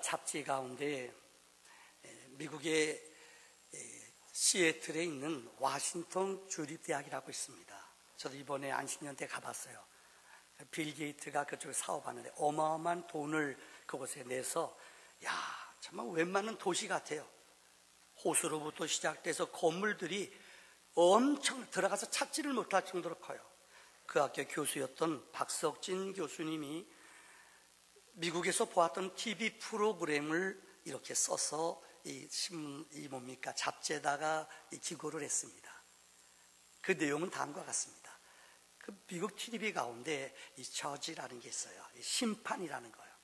잡지 가운데 미국의 시애틀에 있는 워싱턴 주립대학이라고 있습니다. 저도 이번에 안식년 때 가봤어요. 빌 게이트가 그쪽에 사업하는데 어마어마한 돈을 그곳에 내서, 야, 정말 웬만한 도시 같아요. 호수로부터 시작돼서 건물들이 엄청 들어가서 찾지를 못할 정도로 커요. 그 학교 교수였던 박석진 교수님이 미국에서 보았던 TV 프로그램을 이렇게 써서 뭡니까? 잡지에다가 기고를 했습니다. 그 내용은 다음과 같습니다. 그 미국 TV 가운데 이 저지라는 게 있어요. 심판이라는 거예요.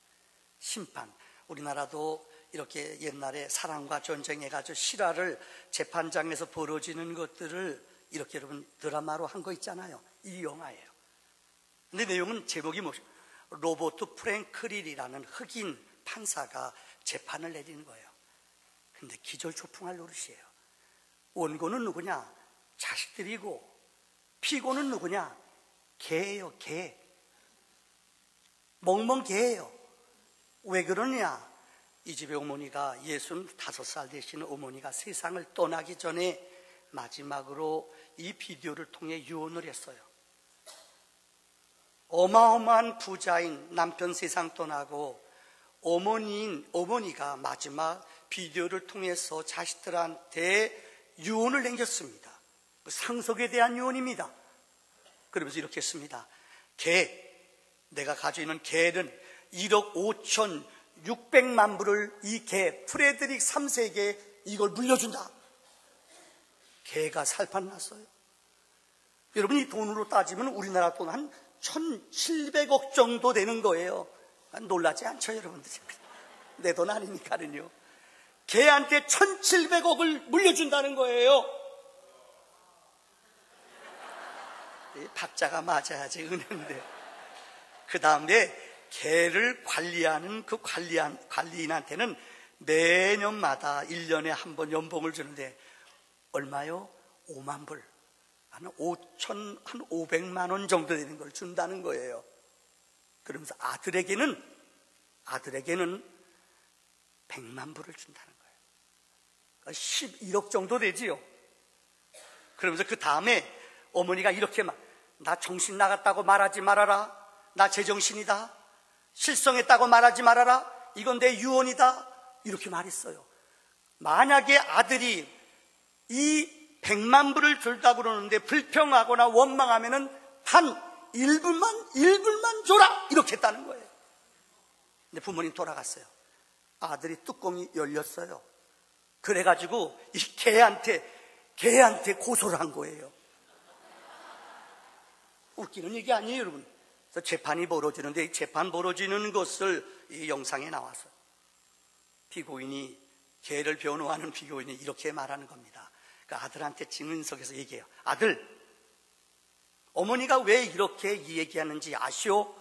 심판. 우리나라도 이렇게 옛날에 사랑과 전쟁해가지고 실화를 재판장에서 벌어지는 것들을 이렇게 여러분 드라마로 한 거 있잖아요. 이 영화예요. 근데 내용은 제목이 뭐죠? 로버트 프랭클린이라는 흑인 판사가 재판을 내리는 거예요. 근데 기절초풍할 노릇이에요. 원고는 누구냐? 자식들이고, 피고는 누구냐? 개예요, 개. 멍멍 개예요. 왜 그러냐? 이 집의 어머니가 65살 되시는 어머니가 세상을 떠나기 전에 마지막으로 이 비디오를 통해 유언을 했어요. 어마어마한 부자인 남편 세상 떠나고 어머니가 마지막 비디오를 통해서 자식들한테 유언을 남겼습니다. 상속에 대한 유언입니다. 그러면서 이렇게 했습니다. 내가 가지고 있는 개는 1억 5,600만 불을 이 개 프레드릭 3세에게 이걸 물려준다. 개가 살판 났어요. 여러분, 이 돈으로 따지면 우리나라 돈 한 1,700억 정도 되는 거예요. 놀라지 않죠, 여러분들? 내 돈 아니니까는요. 개한테 1,700억을 물려준다는 거예요. 박자가 맞아야지 은혜인데. 그 다음에 개를 관리하는 그 관리인한테는 매년마다 1년에 한 번 연봉을 주는데 얼마요? 5만 불. 한 500만 원 정도 되는 걸 준다는 거예요. 그러면서 아들에게는 100만 불을 준다는 거예요. 그러니까 11억 정도 되지요. 그러면서 그 다음에 어머니가 이렇게 나 정신 나갔다고 말하지 말아라. 나 제정신이다. 실성했다고 말하지 말아라. 이건 내 유언이다. 이렇게 말했어요. 만약에 아들이 이 100만 불을 줄다고 그러는데 불평하거나 원망하면은 단 1불만 줘라. 이렇게 했다는 거예요. 근데 부모님 돌아갔어요. 아들이 뚜껑이 열렸어요. 그래가지고 이 개한테 고소를 한 거예요. 웃기는 얘기 아니에요, 여러분. 그래서 재판이 벌어지는데 이 재판 벌어지는 것을 이 영상에 나와서 피고인이, 개를 변호하는 피고인이 이렇게 말하는 겁니다. 그 아들한테 증인석에서 얘기해요. 아들, 어머니가 왜 이렇게 이 얘기하는지 아시오?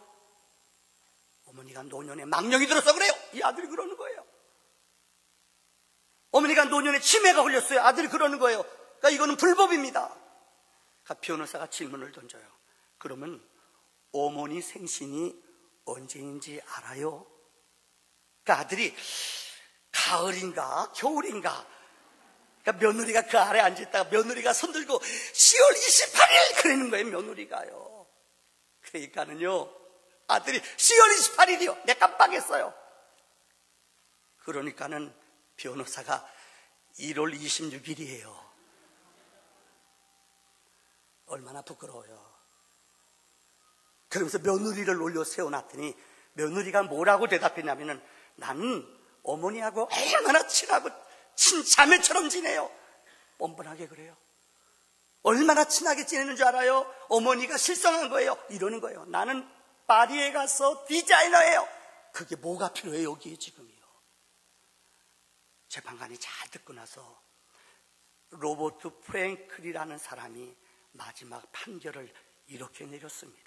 어머니가 노년에 망령이 들어서 그래요. 이 아들이 그러는 거예요. 어머니가 노년에 치매가 걸렸어요. 아들이 그러는 거예요. 그러니까 이거는 불법입니다. 그러니까 변호사가 질문을 던져요. 그러면 어머니 생신이 언제인지 알아요? 그러니까 아들이 가을인가 겨울인가, 그러니까 며느리가 그 아래 앉아있다가 며느리가 손들고 10월 28일 그러는 거예요. 며느리가요. 그러니까는요, 아들이 10월 28일이요 내가 깜빡했어요. 그러니까는 변호사가 1월 26일이에요 얼마나 부끄러워요. 그러면서 며느리를 올려 세워놨더니 며느리가 뭐라고 대답했냐면은, 나는 어머니하고 얼마나 친하고 친자매처럼 지내요. 뻔뻔하게 그래요. 얼마나 친하게 지내는 줄 알아요? 어머니가 실성한 거예요. 이러는 거예요. 나는 파리에 가서 디자이너예요. 그게 뭐가 필요해요, 여기에 지금이요. 재판관이 잘 듣고 나서 로버트 프랭클이라는 사람이 마지막 판결을 이렇게 내렸습니다.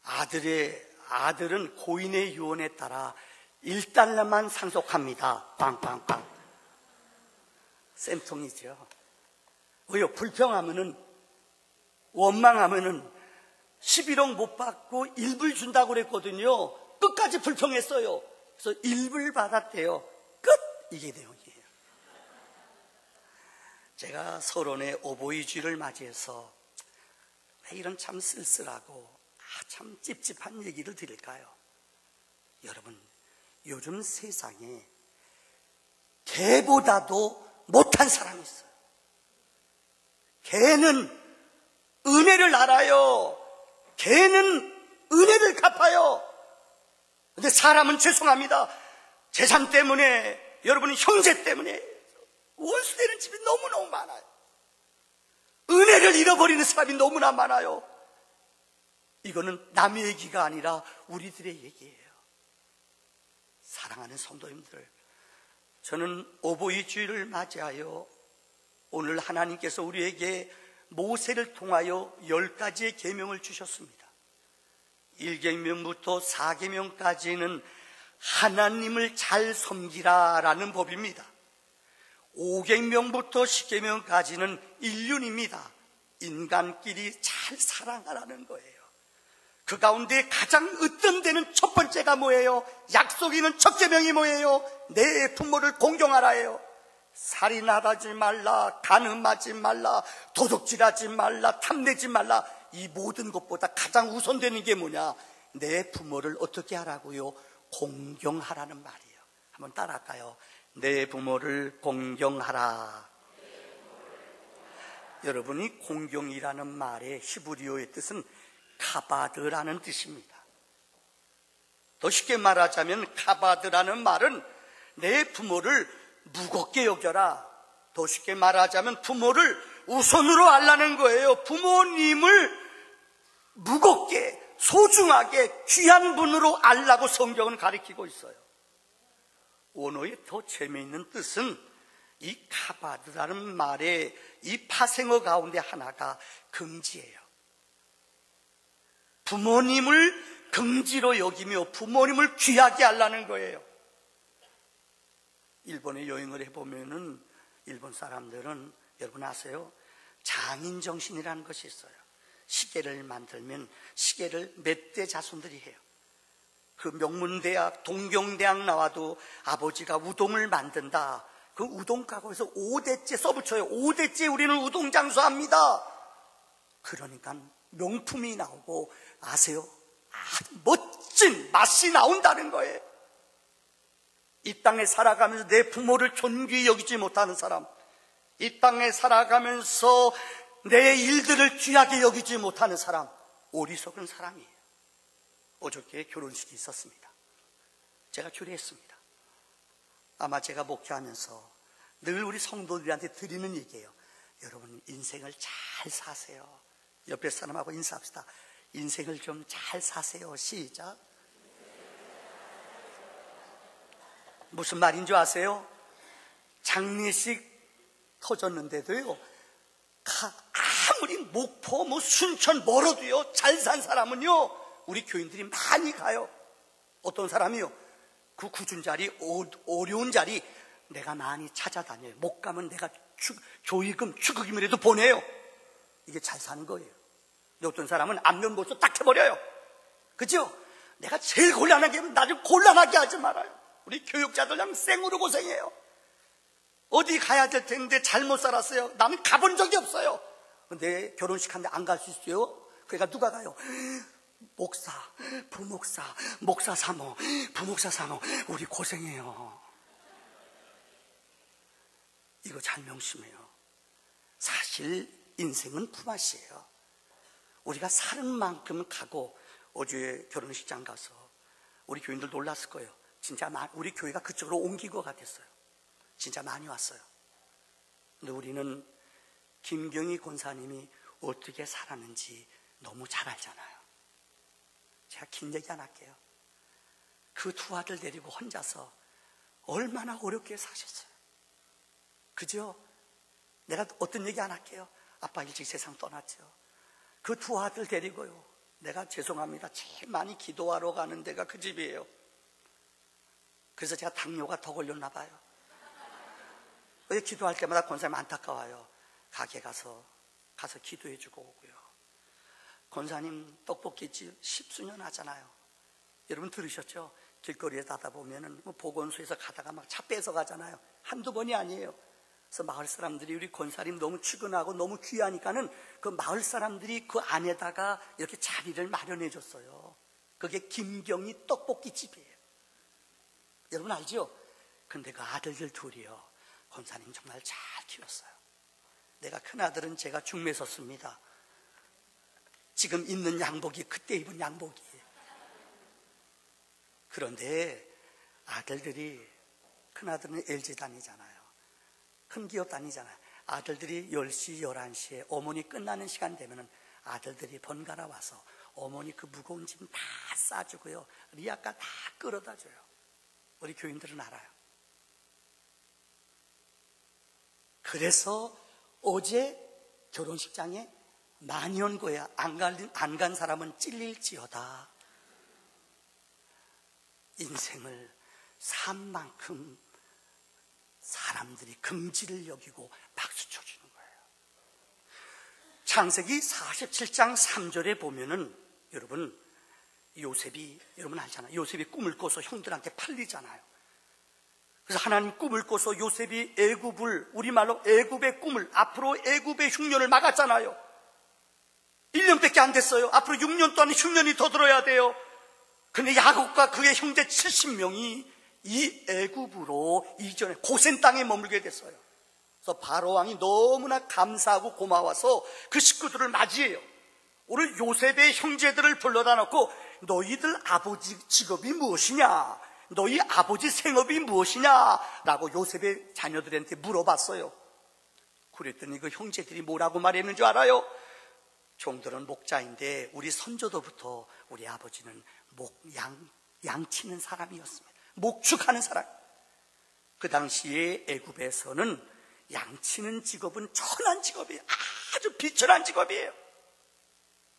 아들은 고인의 유언에 따라 1달러만 상속합니다. 빵빵빵. 쌤통이죠. 왜요? 불평하면은, 원망하면은 11억 못 받고 1불 준다고 그랬거든요. 끝까지 불평했어요. 그래서 일부를 받았대요. 끝! 이게 내용이에요. 제가 서론의 오보이주의를 맞이해서 왜 이런 참 쓸쓸하고 참 찝찝한 얘기를 드릴까요? 여러분, 요즘 세상에 개보다도 못한 사람이 있어요. 개는 은혜를 알아요. 개는 은혜를 갚아요. 근데 사람은 죄송합니다. 재산 때문에, 여러분 형제 때문에 원수되는 집이 너무너무 많아요. 은혜를 잃어버리는 사람이 너무나 많아요. 이거는 남의 얘기가 아니라 우리들의 얘기예요. 사랑하는 성도님들, 저는 오보이주의를 맞이하여 오늘 하나님께서 우리에게 모세를 통하여 10가지의 계명을 주셨습니다. 1계명부터 4계명까지는 하나님을 잘 섬기라라는 법입니다. 5계명부터 10계명까지는 인륜입니다. 인간끼리 잘 사랑하라는 거예요. 그 가운데 가장 으뜸되는 첫 번째가 뭐예요? 약속 있는 첫 계명이 뭐예요? 내 부모를 공경하라예요. 살인하지 말라, 간음하지 말라, 도둑질하지 말라, 탐내지 말라. 이 모든 것보다 가장 우선되는 게 뭐냐? 내 부모를 어떻게 하라고요? 공경하라는 말이에요. 한번 따라할까요? 내 부모를 공경하라. 여러분이 공경이라는 말의 히브리어의 뜻은 카바드라는 뜻입니다. 더 쉽게 말하자면 카바드라는 말은 내 부모를 무겁게 여겨라. 더 쉽게 말하자면 부모를 우선으로 알라는 거예요. 부모님을 무겁게, 소중하게, 귀한 분으로 알라고 성경은 가르치고 있어요. 원어의 더 재미있는 뜻은 이 카바드라는 말의 이 파생어 가운데 하나가 긍지예요. 부모님을 긍지로 여기며 부모님을 귀하게 하려는 거예요. 일본에 여행을 해보면은 일본 사람들은 여러분 아세요? 장인정신이라는 것이 있어요. 시계를 만들면 시계를 몇 대 자손들이 해요. 그 명문대학, 동경대학 나와도 아버지가 우동을 만든다. 그 우동 가게에서 5대째 써붙여요. 5대째 우리는 우동 장수합니다. 그러니까 명품이 나오고 아세요? 아주 멋진 맛이 나온다는 거예요. 이 땅에 살아가면서 내 부모를 존귀히 여기지 못하는 사람, 이 땅에 살아가면서 내 일들을 귀하게 여기지 못하는 사람, 어리석은 사람이에요. 어저께 결혼식이 있었습니다. 제가 주례했습니다. 아마 제가 목회하면서 늘 우리 성도들한테 드리는 얘기예요. 여러분 인생을 잘 사세요. 옆에 사람하고 인사합시다. 인생을 좀 잘 사세요. 시작. 무슨 말인 줄 아세요? 장례식 터졌는데도요, 아무리 목포, 순천 멀어도요, 잘 산 사람은요, 우리 교인들이 많이 가요. 어떤 사람이요? 그 굳은 자리, 어려운 자리 내가 많이 찾아다녀요. 못 가면 내가 조의금, 축의금이라도 보내요. 이게 잘 사는 거예요. 근데 어떤 사람은 안면보수 딱 해버려요. 그죠? 내가 제일 곤란하게 하면 나 좀 곤란하게 하지 말아요. 우리 교육자들 생으로 고생해요. 어디 가야 될 텐데 잘못 살았어요. 나는 가본 적이 없어요. 근데 결혼식 하는데 안 갈 수 있어요? 그러니까 누가 가요? 목사, 부목사, 목사 사모, 부목사 사모, 우리 고생해요. 이거 잘 명심해요. 사실 인생은 품앗이에요. 우리가 사는 만큼 가고, 어제 결혼식장 가서 우리 교인들 놀랐을 거예요. 진짜 우리 교회가 그쪽으로 옮긴 것 같았어요. 진짜 많이 왔어요. 근데 우리는 김경희 권사님이 어떻게 살았는지 너무 잘 알잖아요. 제가 긴 얘기 안 할게요. 그 두 아들 데리고 혼자서 얼마나 어렵게 사셨어요. 그죠? 내가 어떤 얘기 안 할게요. 아빠 일찍 세상 떠났죠. 그 두 아들 데리고요, 내가 죄송합니다, 제일 많이 기도하러 가는 데가 그 집이에요. 그래서 제가 당뇨가 더 걸렸나 봐요. 기도할 때마다 권사님 안타까워요. 가게 가서 기도해주고 오고요. 권사님 떡볶이집 10수년 하잖아요. 여러분 들으셨죠? 길거리에 가다 보면은 보건소에서 가다가 막 차 뺏어 가잖아요. 한두 번이 아니에요. 그래서 마을 사람들이 우리 권사님 너무 출근하고 너무 귀하니까는 그 마을 사람들이 그 안에다가 이렇게 자리를 마련해 줬어요. 그게 김경희 떡볶이 집이에요. 여러분 알죠? 근데 그 아들들 둘이요, 권사님 정말 잘 키웠어요. 내가 큰아들은 제가 중매 섰습니다. 지금 입는 양복이 그때 입은 양복이에요. 그런데 아들들이, 큰아들은 LG 다니잖아요. 큰 기업 다니잖아요. 아들들이 10시, 11시에 어머니 끝나는 시간 되면은 아들들이 번갈아 와서 어머니 그 무거운 짐 다 싸주고요, 리아카 다 끌어다 줘요. 우리 교인들은 알아요. 그래서 어제 결혼식장에 많이 온 거야. 안 간 사람은 찔릴지어다. 인생을 산 만큼 사람들이 긍지를 여기고 박수 쳐주는 거예요. 창세기 47장 3절에 보면은 여러분, 요셉이, 여러분 알잖아요. 요셉이 꿈을 꿔서 형들한테 팔리잖아요. 그래서 하나님 꿈을 꿔서 요셉이 애굽을, 우리말로 애굽의 꿈을, 앞으로 애굽의 흉년을 막았잖아요. 1년밖에 안 됐어요. 앞으로 6년 동안 흉년이 더 들어야 돼요. 근데 야곱과 그의 형제 70명이 이 애굽으로 이전에 고센 땅에 머물게 됐어요. 그래서 바로 왕이 너무나 감사하고 고마워서 그 식구들을 맞이해요. 오늘 요셉의 형제들을 불러다 놓고 너희들 아버지 직업이 무엇이냐, 너희 아버지 생업이 무엇이냐 라고 요셉의 자녀들한테 물어봤어요. 그랬더니 그 형제들이 뭐라고 말했는 줄 알아요? 종들은 목자인데 우리 선조도부터 우리 아버지는 양 치는 사람이었습니다. 목축하는 사람. 그 당시에 애굽에서는 양 치는 직업은 천한 직업이에요. 아주 비천한 직업이에요.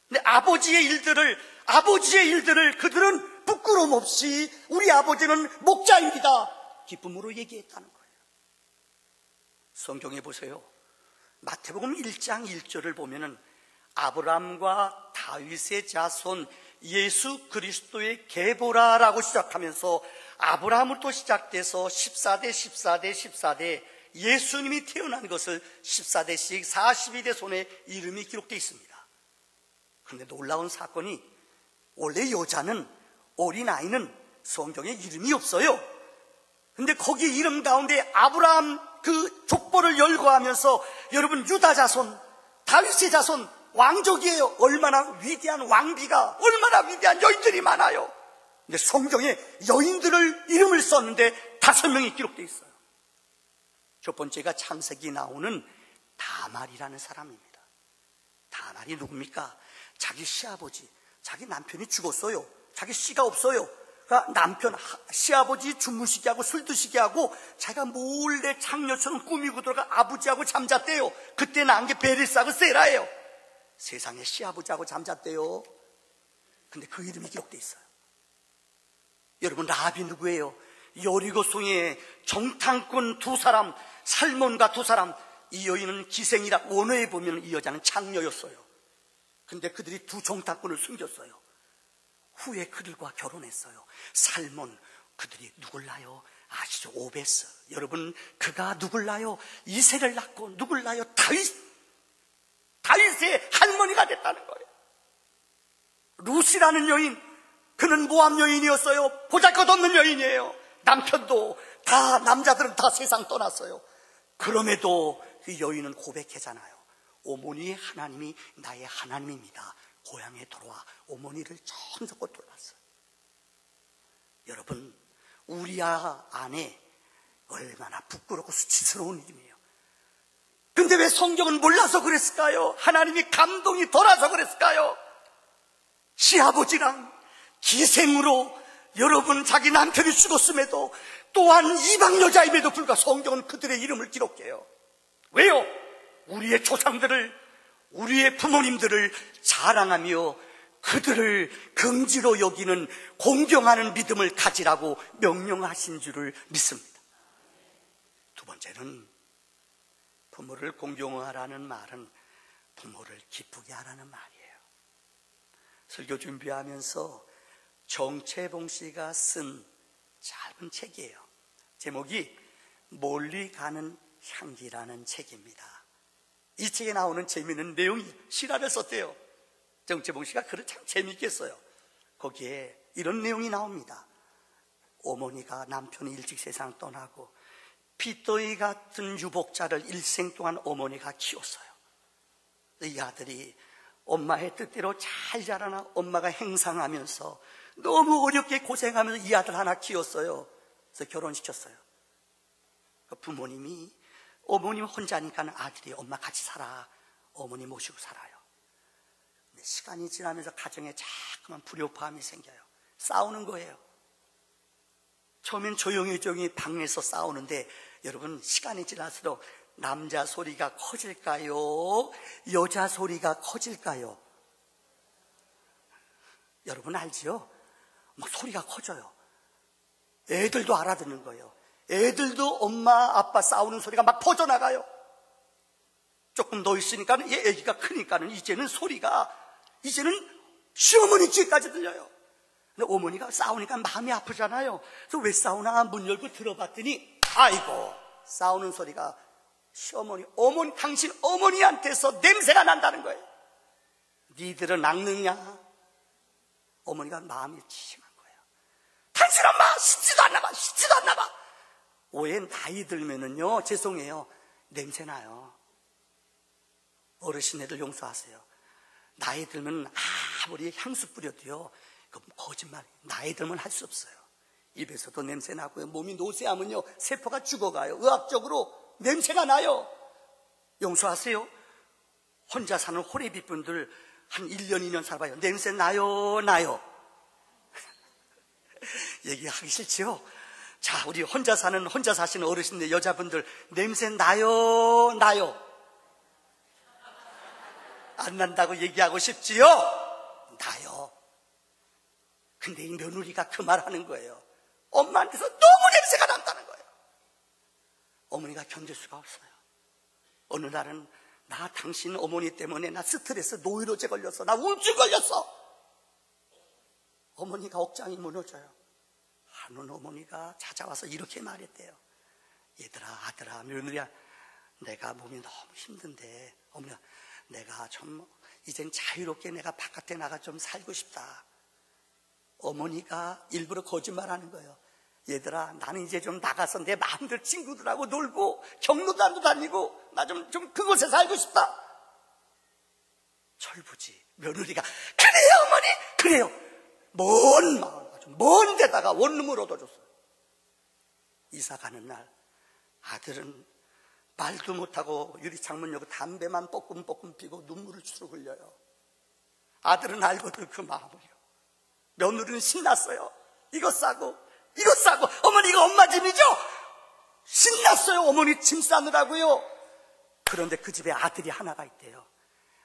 근데 아버지의 일들을 그들은 부끄러움 없이 우리 아버지는 목자입니다, 기쁨으로 얘기했다는 거예요. 성경에 보세요. 마태복음 1장 1절을 보면은 아브람과 다윗의 자손 예수 그리스도의 계보라라고 시작하면서 아브라함부터 시작돼서 14대 예수님이 태어난 것을 14대씩 42대 손에 이름이 기록되어 있습니다. 그런데 놀라운 사건이, 원래 여자는, 어린아이는 성경에 이름이 없어요. 근데 거기 이름 가운데 아브라함 그 족보를 열거하면서 여러분, 유다 자손, 다윗의 자손, 왕족이에요. 얼마나 위대한 왕비가, 얼마나 위대한 여인들이 많아요. 근데 성경에 여인들을 이름을 썼는데 5명이 기록되어 있어요. 첫 번째가 창세기 나오는 다말이라는 사람입니다. 다말이 누굽니까? 자기 시아버지, 자기 남편이 죽었어요. 자기 씨가 없어요. 그러니까 남편, 시아버지 주무시게 하고 술 드시게 하고 자기가 몰래 창녀처럼 꾸미고 들어가 아버지하고 잠잤대요. 그때 낳은 게 베레스하고 세라예요. 세상에 시아버지하고 잠잤대요. 근데 그 이름이 기록되어 있어요. 여러분, 라합이 누구예요? 여리고성의 정탐꾼 2사람, 살몬과 2사람. 이 여인은 기생이라, 원어에 보면 이 여자는 창녀였어요. 근데 그들이 2 정탐꾼을 숨겼어요. 후에 그들과 결혼했어요. 살몬, 그들이 누굴 낳아요? 아시죠? 오베스. 여러분, 그가 누굴 낳아요? 이새를 낳고 누굴 낳아요? 다윗의 할머니가 됐다는 거예요. 루시라는 여인, 그는 모함 여인이었어요. 보잘것없는 여인이에요. 남편도 다, 남자들은 다 세상 떠났어요. 그럼에도 그 여인은 고백하잖아요. 어머니의 하나님이 나의 하나님입니다. 고향에 돌아와 어머니를 정성껏 돌봤어요. 여러분, 우리아 안에 얼마나 부끄럽고 수치스러운 일이에요. 근데 왜 성경은 몰라서 그랬을까요? 하나님이 감동이 덜어서 그랬을까요? 시아버지랑 기생으로 여러분, 자기 남편이 죽었음에도, 또한 이방 여자임에도 불구하고 성경은 그들의 이름을 기록해요. 왜요? 우리의 조상들을, 우리의 부모님들을 자랑하며 그들을 긍지로 여기는, 공경하는 믿음을 가지라고 명령하신 줄을 믿습니다. 두 번째는, 부모를 공경하라는 말은 부모를 기쁘게 하라는 말이에요. 설교 준비하면서 정채봉 씨가 쓴 짧은 책이에요. 제목이 멀리 가는 향기라는 책입니다. 이 책에 나오는 재미있는 내용이 실화를 썼대요. 정채봉 씨가 글을 참 재미있게 써요. 거기에 이런 내용이 나옵니다. 어머니가 남편이 일찍 세상 떠나고 핏덩이 같은 유복자를 일생 동안 어머니가 키웠어요. 이 아들이 엄마의 뜻대로 잘 자라나 엄마가 행상하면서 너무 어렵게 고생하면서 이 아들 하나 키웠어요. 그래서 결혼시켰어요. 그 부모님이 어머님 혼자니까 아들이 엄마 같이 살아, 어머니 모시고 살아요. 근데 시간이 지나면서 가정에 자꾸만 불협화음이 생겨요. 싸우는 거예요. 처음엔 조용히 방에서 싸우는데 여러분, 시간이 지날수록 남자 소리가 커질까요? 여자 소리가 커질까요? 여러분 알지요? 막 소리가 커져요. 애들도 알아듣는 거예요. 애들도 엄마 아빠 싸우는 소리가 막 퍼져나가요. 조금 더 있으니까 얘 애기가 크니까는 이제는 소리가 시어머니 귀까지 들려요. 근데 어머니가 싸우니까 마음이 아프잖아요. 그래서 왜 싸우나 문 열고 들어봤더니 아이고, 싸우는 소리가 어머니, 당신 어머니한테서 냄새가 난다는 거예요. 니들은 낚느냐? 어머니가 마음이 심한 거예요. 당신 엄마 씻지도 않나 봐. 왜 나이 들면은요, 죄송해요, 냄새 나요. 어르신애들 용서하세요. 나이 들면 아무리 향수 뿌려도요, 그건 거짓말. 나이 들면 할 수 없어요. 입에서도 냄새 나고요, 몸이 노쇠하면요 세포가 죽어가요. 의학적으로 냄새가 나요. 용서하세요. 혼자 사는 호래비 분들 한 1년 2년 살아봐요. 냄새 나요? 얘기하기 싫지요? 자, 우리 혼자 사시는 어르신들, 여자분들 냄새 나요? 안 난다고 얘기하고 싶지요? 나요. 근데 이 며느리가 그 말 하는 거예요. 엄마한테서 너무 냄새가 난다는 거예요. 어머니가 견딜 수가 없어요. 어느 날은 나 당신 어머니 때문에 나 스트레스, 노이로제 걸렸어, 나 우울증 걸렸어. 어머니가 억장이 무너져요. 하는 어머니가 찾아와서 이렇게 말했대요. 얘들아, 아들아, 며느리야, 내가 몸이 너무 힘든데 어머니가 내가 좀 이젠 자유롭게 내가 바깥에 나가 좀 살고 싶다. 어머니가 일부러 거짓말하는 거예요. 얘들아, 나는 이제 좀 나가서 내 마음대로 친구들하고 놀고 경로당도 다니고 나 좀 그곳에 살고 싶다. 철부지 며느리가 그래요 어머니, 그래요. 먼 마을, 먼 데다가 원룸을 얻어줬어요. 이사 가는 날 아들은 말도 못하고 유리창문 열고 담배만 뻐끔뻐끔 피고 눈물을 주르 흘려요. 아들은 알거든 그 마음을요. 며느리는 신났어요. 이거 싸고 어머니 이거 엄마 짐이죠? 신났어요. 어머니 짐 싸느라고요. 그런데 그 집에 아들이 하나가 있대요.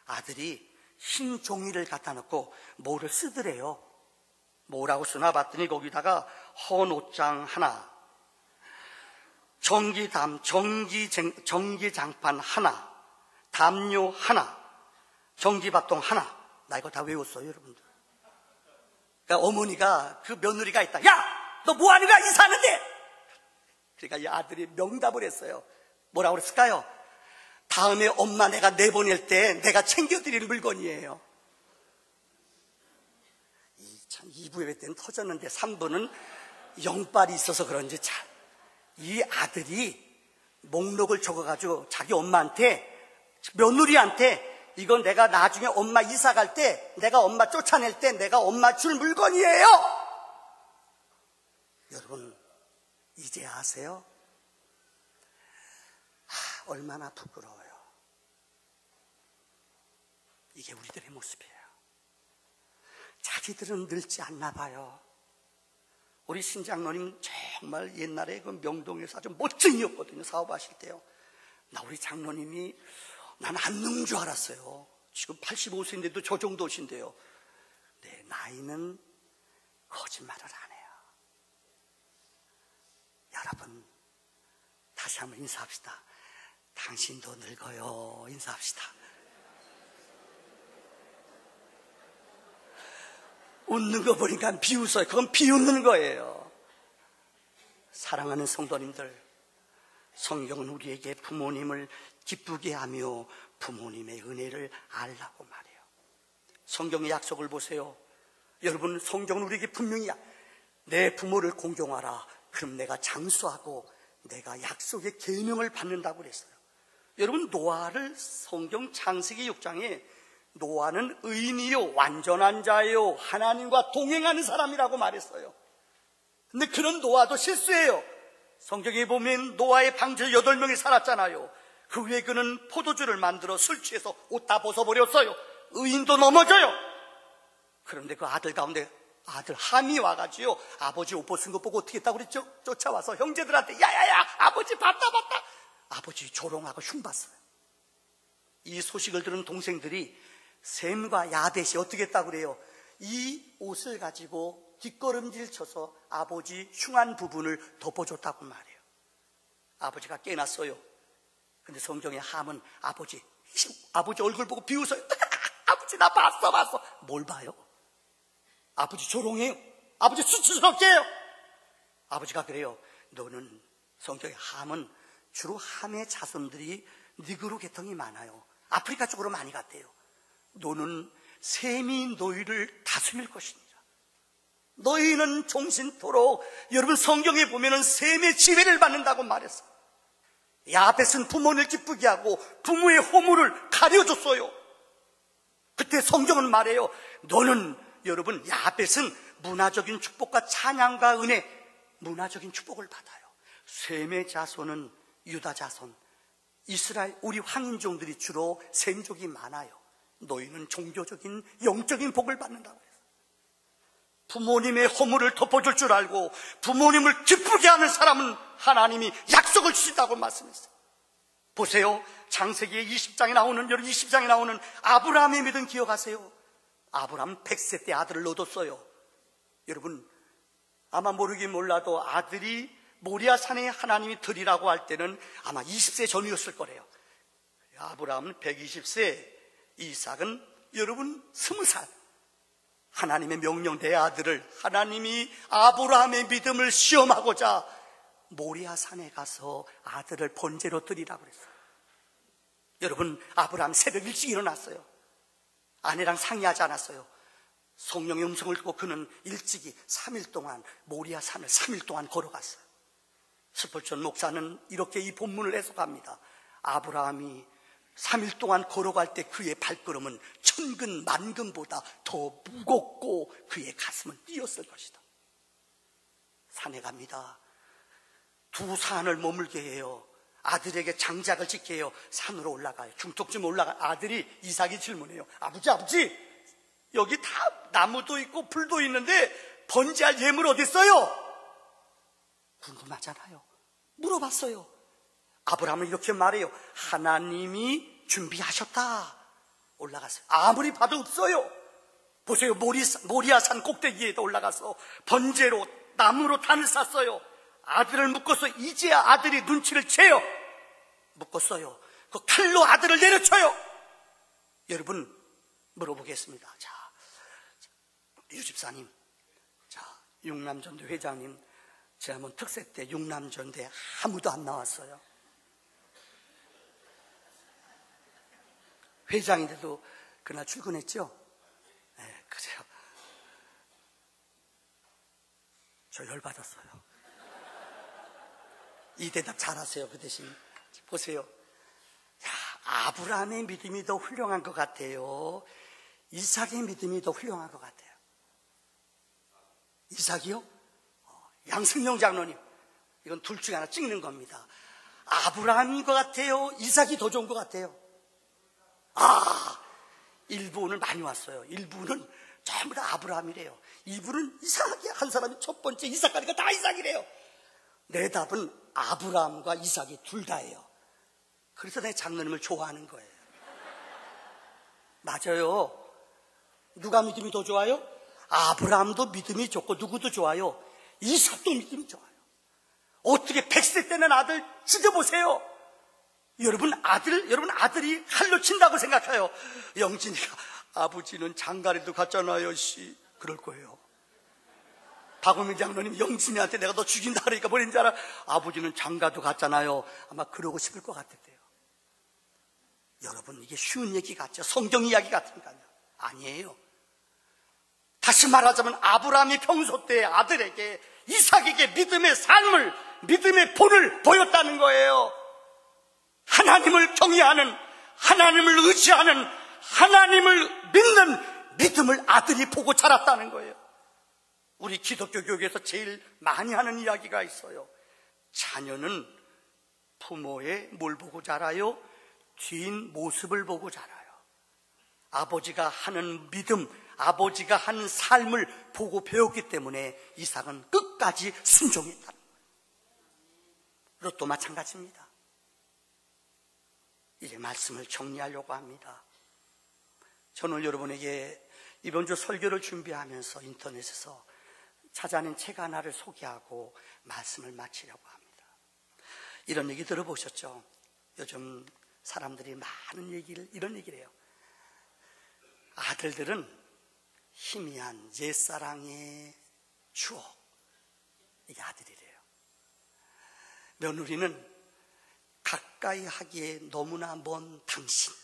아들이 흰 종이를 갖다 놓고 뭐를 쓰더래요. 뭐라고 쓰나 봤더니 거기다가 헌옷장 하나, 전기장판 하나, 담요 하나, 전기밥통 하나. 나 이거 다 외웠어요, 여러분들. 그러니까 어머니가 그 며느리가 있다. 야! 너 뭐 하는 거야? 이사하는데! 그러니까 이 아들이 명답을 했어요. 뭐라고 그랬을까요? 다음에 엄마 내가 내보낼 때 내가 챙겨드릴 물건이에요. 참 2부 예배 때는 터졌는데 3부는 영빨이 있어서 그런지 참. 이 아들이 목록을 적어가지고 자기 엄마한테, 며느리한테 이건 내가 나중에 엄마 이사 갈 때, 내가 엄마 쫓아낼 때 내가 엄마 줄 물건이에요. 여러분 이제 아세요? 얼마나 부끄러워요. 이게 우리들의 모습이에요. 자기들은 늙지 않나 봐요. 우리 신장로님 정말 옛날에 그 명동에서 아주 멋쟁이였거든요. 사업하실 때요. 나 우리 장로님이 난 안 늙는 줄 알았어요. 지금 85세인데도 저 정도신데요. 내 나이는 거짓말을 안 해요. 여러분 다시 한번 인사합시다. 당신도 늙어요. 인사합시다. 웃는 거 보니까 비웃어요. 그건 비웃는 거예요. 사랑하는 성도님들, 성경은 우리에게 부모님을 기쁘게 하며 부모님의 은혜를 알라고 말해요. 성경의 약속을 보세요. 여러분, 성경은 우리에게 분명히 내 부모를 공경하라. 그럼 내가 장수하고 내가 약속의 계명을 받는다고 그랬어요. 여러분, 노아를 성경 창세기 6장에 노아는 의인이요 완전한 자요 하나님과 동행하는 사람이라고 말했어요. 근데 그런 노아도 실수해요. 성경에 보면 노아의 방주에 8명이 살았잖아요. 그 후에 그는 포도주를 만들어 술 취해서 옷 다 벗어버렸어요. 의인도 넘어져요. 그런데 그 아들 가운데 아들 함이 와가지고 아버지 옷 벗은 거 보고 어떻게 했다고 그랬죠? 쫓아와서 형제들한테 야야야 아버지 봤다. 아버지 조롱하고 흉봤어요. 이 소식을 들은 동생들이 셈과 야벳이 어떻게 했다고 그래요? 이 옷을 가지고 뒷걸음질 쳐서 아버지 흉한 부분을 덮어줬다고 말해요. 아버지가 깨났어요. 근데 성경의 함은 아버지 얼굴 보고 비웃어요. 아버지 나 봤어. 뭘 봐요? 아버지 조롱해요. 아버지 수치스럽게 해요. 아버지가 그래요. 너는 성경의 함은 주로 함의 자손들이 니그로 계통이 많아요. 아프리카 쪽으로 많이 갔대요. 너는 셈이 너희를 다스릴 것이니라. 너희는 종신토록, 여러분 성경에 보면은 셈의 지배를 받는다고 말했어요. 야벳은 부모를 기쁘게 하고 부모의 허물을 가려줬어요. 그때 성경은 말해요. 너는, 여러분, 야벳은 문화적인 축복과 찬양과 은혜, 문화적인 축복을 받아요. 셈의 자손은 유다 자손, 이스라엘 우리 황인종들이 주로 셈족이 많아요. 너희는 종교적인 영적인 복을 받는다고 했어요. 부모님의 허물을 덮어줄 줄 알고 부모님을 기쁘게 하는 사람은 하나님이 약속을 주신다고 말씀했어요. 보세요. 창세기 20장에 나오는, 여러분 20장에 나오는 아브라함의 믿음 기억하세요? 아브라함 100세 때 아들을 얻었어요. 여러분 아마 모르긴 몰라도 아들이 모리아 산에 하나님이 드리라고 할 때는 아마 20세 전이었을 거래요. 아브라함은 120세, 이삭은 여러분 20살. 하나님의 명령 내 아들을, 하나님이 아브라함의 믿음을 시험하고자 모리아 산에 가서 아들을 번제로 드리라고 그랬어요. 여러분 아브라함 새벽 일찍 일어났어요. 아내랑 상의하지 않았어요. 성령의 음성을 듣고 그는 일찍이 3일 동안 모리아 산을 3일 동안 걸어갔어요. 스펄전 목사는 이렇게 이 본문을 해석합니다. 아브라함이 3일 동안 걸어갈 때 그의 발걸음은 천근 만근보다 더 무겁고 그의 가슴은 뛰었을 것이다. 산에 갑니다. 두 산을 머물게 해요. 아들에게 장작을 짓게 해요. 산으로 올라가요. 중턱쯤 올라가. 아들이 이삭이 질문해요. 아버지 여기 다 나무도 있고 풀도 있는데 번제할 예물 어디 있어요? 궁금하잖아요. 물어봤어요. 아브라함은 이렇게 말해요. 하나님이 준비하셨다. 올라갔어요. 아무리 봐도 없어요. 보세요. 모리아산 꼭대기에도 올라가서 번제로 나무로 단을 쌌어요. 아들을 묶어서 이제야 아들이 눈치를 채요. 묶었어요. 그 칼로 아들을 내려쳐요. 여러분 물어보겠습니다. 자, 유 집사님, 자, 육남전대 회장님, 지난번 특세 때 육남전대 아무도 안 나왔어요. 회장인데도 그날 출근했죠? 네, 그래요. 저 열받았어요. 이 대답 잘하세요. 그 대신 보세요. 야, 아브라함의 믿음이 더 훌륭한 것 같아요? 이삭의 믿음이 더 훌륭한 것 같아요? 이삭이요? 양승용 장로님, 이건 둘 중에 하나 찍는 겁니다. 아브라함인 것 같아요? 이삭이 더 좋은 것 같아요? 일부 오늘 많이 왔어요. 일부는 전부 다 아브라함이래요. 일부는 이삭이, 한 사람이 첫 번째 이삭하니까 다 이삭이래요. 내 답은 아브라함과 이삭이 둘 다예요. 그래서 내 장로님을 좋아하는 거예요. 맞아요. 누가 믿음이 더 좋아요? 아브라함도 믿음이 좋고 누구도 좋아요. 이삭도 믿음이 좋아요. 어떻게 100세 때는 아들 죽여보세요. 여러분 아들이 칼로 친다고 생각해요. 영진이가 아버지는 장가리도 갔잖아요. 그럴 거예요. 박우민 장로님 영신이한테 내가 너 죽인다 그러니까 뭐랬는 줄 알아? 아버지는 장가도 갔잖아요. 아마 그러고 싶을 것 같았대요. 여러분, 이게 쉬운 얘기 같죠? 성경 이야기 같은가요? 아니에요. 다시 말하자면 아브라함이 평소 때 아들에게, 이삭에게 믿음의 삶을, 믿음의 본을 보였다는 거예요. 하나님을 경외하는, 하나님을 의지하는, 하나님을 믿는 믿음을 아들이 보고 자랐다는 거예요. 우리 기독교 교육에서 제일 많이 하는 이야기가 있어요. 자녀는 부모의 뭘 보고 자라요? 뒷 모습을 보고 자라요. 아버지가 하는 믿음, 아버지가 하는 삶을 보고 배웠기 때문에 이삭은 끝까지 순종했다는 거예요. 그것도 마찬가지입니다. 이제 말씀을 정리하려고 합니다. 저는 여러분에게 이번 주 설교를 준비하면서 인터넷에서 찾아낸 책 하나를 소개하고 말씀을 마치려고 합니다. 이런 얘기 들어보셨죠? 요즘 사람들이 많은 얘기를, 이런 얘기를 해요. 아들들은 희미한 옛사랑의 추억, 이게 아들이래요. 며느리는 가까이 하기에 너무나 먼 당신.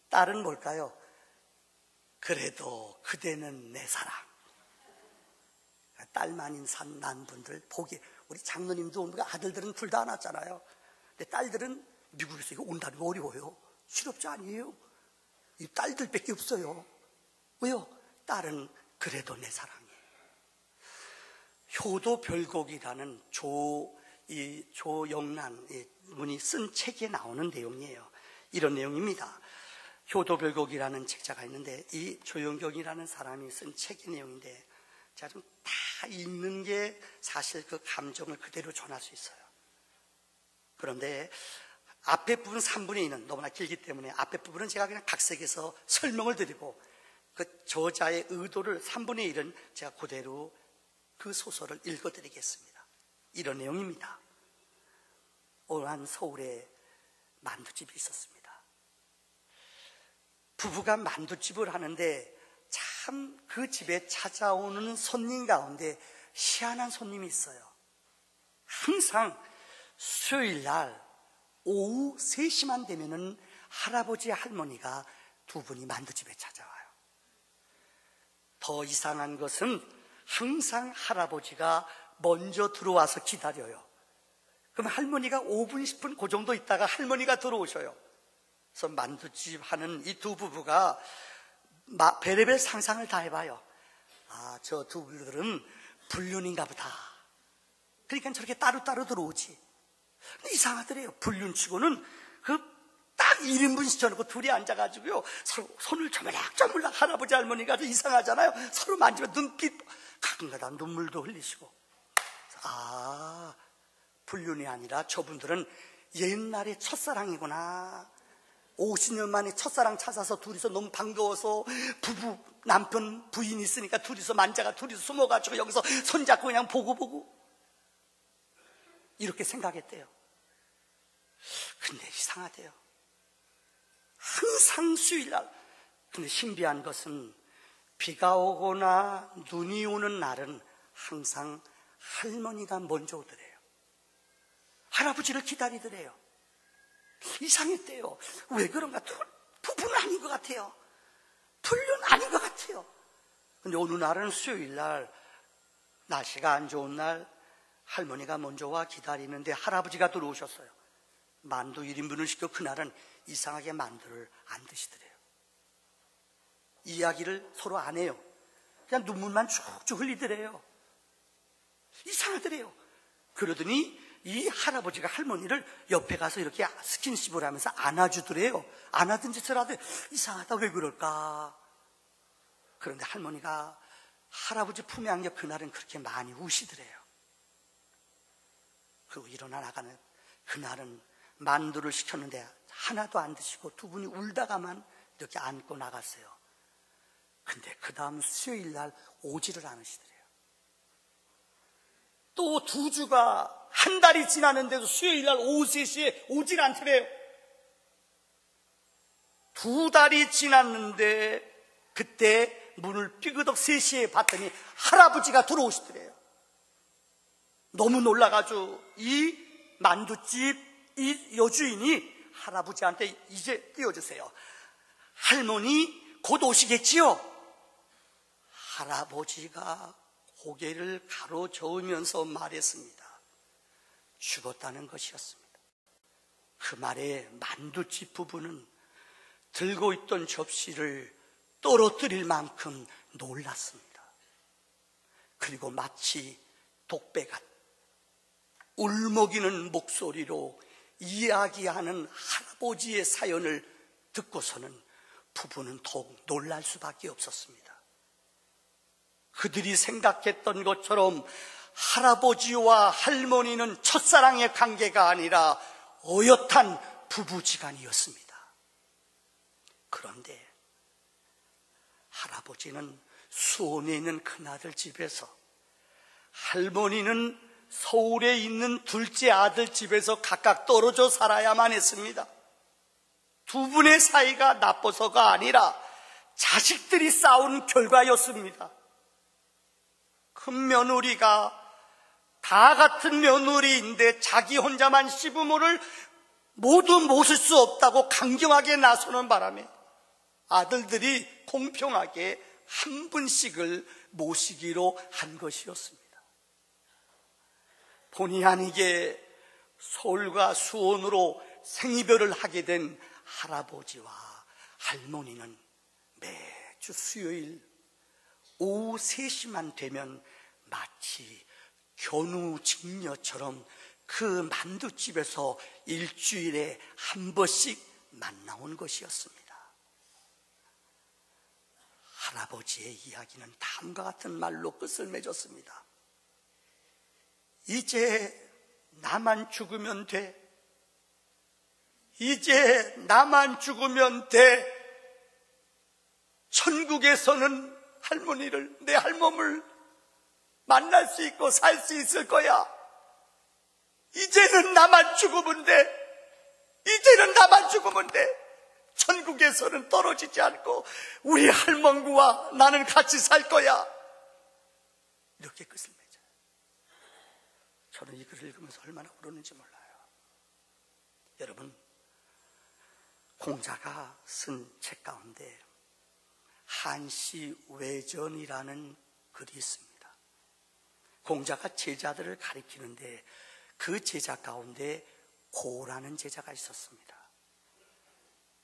딸은 뭘까요? 그래도 그대는 내 사랑. 딸만인 난 분들 보기, 우리 장로님도 우리가 아들들은 둘 다 낳았잖아요. 근데 딸들은 미국에서 이거 온다는 거 어려워요. 실업자 아니에요. 이 딸들밖에 없어요. 왜요? 딸은 그래도 내 사랑이에요. 효도별곡이라는 조영란 분이 쓴 책에 나오는 내용이에요. 이런 내용입니다. 효도별곡이라는 책자가 있는데, 이 조영경이라는 사람이 쓴 책의 내용인데, 제가 좀 다 읽는 게 사실 그 감정을 그대로 전할 수 있어요. 그런데 앞에 부분 3분의 2는 너무나 길기 때문에 앞에 부분은 제가 그냥 각색해서 설명을 드리고, 그 저자의 의도를 3분의 1은 제가 그대로 그 소설을 읽어드리겠습니다. 이런 내용입니다. 오한 서울에 만두집이 있었습니다. 부부가 만두집을 하는데 참 그 집에 찾아오는 손님 가운데 희한한 손님이 있어요. 항상 수요일 날 오후 3시만 되면은 할아버지 할머니가 두 분이 만두집에 찾아와요. 더 이상한 것은 항상 할아버지가 먼저 들어와서 기다려요. 그럼 할머니가 5분 10분 그 정도 있다가 할머니가 들어오셔요. 그래서 만두집 하는 이 두 부부가 별의별 상상을 다 해봐요. 아, 저 두 분들은 불륜인가 보다. 그러니까 저렇게 따로따로 들어오지. 근데 이상하더래요. 불륜치고는 딱 1인분 시켜놓고 둘이 앉아가지고요, 서로 손을 조물락조물락, 할아버지 할머니가 이상하잖아요. 서로 만지면 눈빛, 가끔가다 눈물도 흘리시고. 아, 불륜이 아니라 저분들은 옛날의 첫사랑이구나. 50년 만에 첫사랑 찾아서 둘이서 너무 반가워서 부부, 남편, 부인이 있으니까 둘이서 만자가 둘이서 숨어가지고 여기서 손잡고 그냥 보고 이렇게 생각했대요. 근데 이상하대요. 항상 수요일날. 근데 신비한 것은 비가 오거나 눈이 오는 날은 항상 할머니가 먼저 오더래요. 할아버지를 기다리더래요. 이상했대요. 왜 그런가? 부부는 아닌 것 같아요. 불륜 아닌 것 같아요. 근데 어느 날은 수요일 날, 날씨가 안 좋은 날, 할머니가 먼저 와 기다리는데 할아버지가 들어오셨어요. 만두 1인분을 시켜 그날은 이상하게 만두를 안 드시더래요. 이야기를 서로 안 해요. 그냥 눈물만 쭉쭉 흘리더래요. 이상하더래요. 그러더니 이 할아버지가 할머니를 옆에 가서 이렇게 스킨십을 하면서 안아주더래요. 안아든 짓을 하더니 이상하다, 왜 그럴까? 그런데 할머니가 할아버지 품에 안겨 그날은 그렇게 많이 우시더래요. 그리고 일어나 나가는 그날은 만두를 시켰는데 하나도 안 드시고 두 분이 울다가만 이렇게 안고 나갔어요. 근데 그 다음 수요일 날 오지를 않으시더래요. 또 2주가, 한 달이 지났는데도 수요일 날 오후 3시에 오질 않더래요. 2달이 지났는데 그때 문을 삐그덕 3시에 봤더니 할아버지가 들어오시더래요. 너무 놀라가지고 이 만두집 이 여주인이 할아버지한테 이제 띄워주세요. 할머니 곧 오시겠지요? 할아버지가 고개를 가로저으면서 말했습니다. 죽었다는 것이었습니다. 그 말에 만두집 부부는 들고 있던 접시를 떨어뜨릴 만큼 놀랐습니다. 그리고 마치 독배가 울먹이는 목소리로 이야기하는 할아버지의 사연을 듣고서는 부부는 더욱 놀랄 수밖에 없었습니다. 그들이 생각했던 것처럼 할아버지와 할머니는 첫사랑의 관계가 아니라 어엿한 부부지간이었습니다. 그런데 할아버지는 수원에 있는 큰아들 집에서, 할머니는 서울에 있는 둘째 아들 집에서 각각 떨어져 살아야만 했습니다. 두 분의 사이가 나빠서가 아니라 자식들이 싸운 결과였습니다. 큰 며느리가 다 같은 며느리인데 자기 혼자만 시부모를 모두 모실 수 없다고 강경하게 나서는 바람에 아들들이 공평하게 한 분씩을 모시기로 한 것이었습니다. 본의 아니게 서울과 수원으로 생이별을 하게 된 할아버지와 할머니는 매주 수요일 오후 3시만 되면 마치 견우직녀처럼 그 만두집에서 일주일에 한 번씩 만나온 것이었습니다. 할아버지의 이야기는 다음과 같은 말로 끝을 맺었습니다. 이제 나만 죽으면 돼. 이제 나만 죽으면 돼. 천국에서는 할머니를, 내 할멈을 만날 수 있고 살 수 있을 거야. 이제는 나만 죽으면 돼. 이제는 나만 죽으면 돼. 천국에서는 떨어지지 않고 우리 할멈과 나는 같이 살 거야. 이렇게 끝을 맺어요. 저는 이 글을 읽으면서 얼마나 울었는지 몰라요. 여러분, 공자가 쓴 책 가운데 한시 외전이라는 글이 있습니다. 공자가 제자들을 가리키는데 그 제자 가운데 고라는 제자가 있었습니다.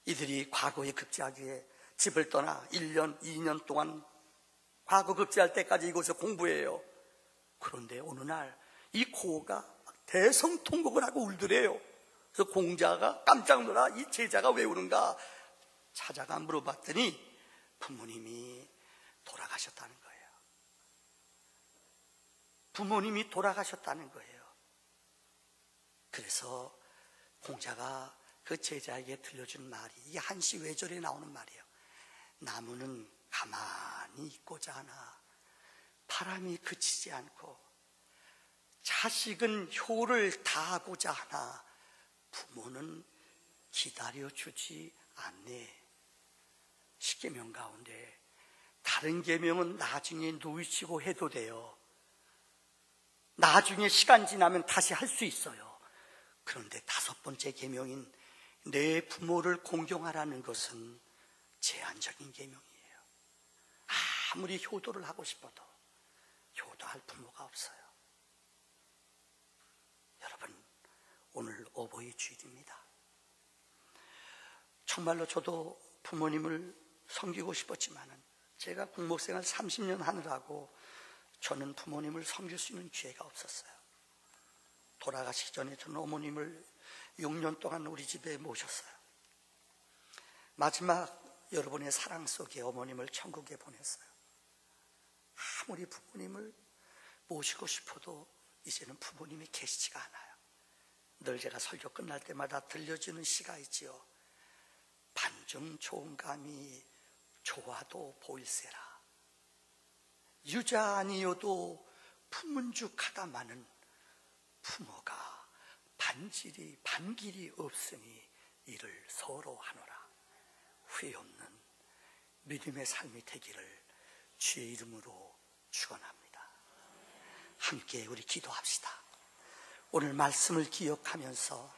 이들이 과거에 급제하기에 집을 떠나 1년, 2년 동안 과거 급제할 때까지 이곳에서 공부해요. 그런데 어느 날 이 고가 대성통곡을 하고 울더래요. 그래서 공자가 깜짝 놀라 이 제자가 왜 우는가 찾아가 물어봤더니 부모님이 돌아가셨다는 거예요. 부모님이 돌아가셨다는 거예요. 그래서 공자가 그 제자에게 들려준 말이, 이게 한시 외절에 나오는 말이에요. 나무는 가만히 있고자 하나 바람이 그치지 않고, 자식은 효를 다하고자 하나 부모는 기다려주지 않네. 십계명 가운데 다른 계명은 나중에 누이시고 해도 돼요. 나중에 시간 지나면 다시 할 수 있어요. 그런데 5번째 계명인 내 부모를 공경하라는 것은 제한적인 계명이에요. 아무리 효도를 하고 싶어도 효도할 부모가 없어요. 여러분, 오늘 어버이 주일입니다. 정말로 저도 부모님을 섬기고 싶었지만은 제가 공목생활 30년 하느라고 저는 부모님을 섬길 수 있는 기회가 없었어요. 돌아가시기 전에 저는 어머님을 6년 동안 우리 집에 모셨어요. 마지막 여러분의 사랑 속에 어머님을 천국에 보냈어요. 아무리 부모님을 모시고 싶어도 이제는 부모님이 계시지가 않아요. 늘 제가 설교 끝날 때마다 들려주는 시가 있지요. 반좀 좋은 감이 좋아도 보일세라. 유자 아니어도 품은죽하다마는 부모가 반길이 없으니 이를 서로 하노라. 후회 없는 믿음의 삶이 되기를 주의 이름으로 축원합니다. 함께 우리 기도합시다. 오늘 말씀을 기억하면서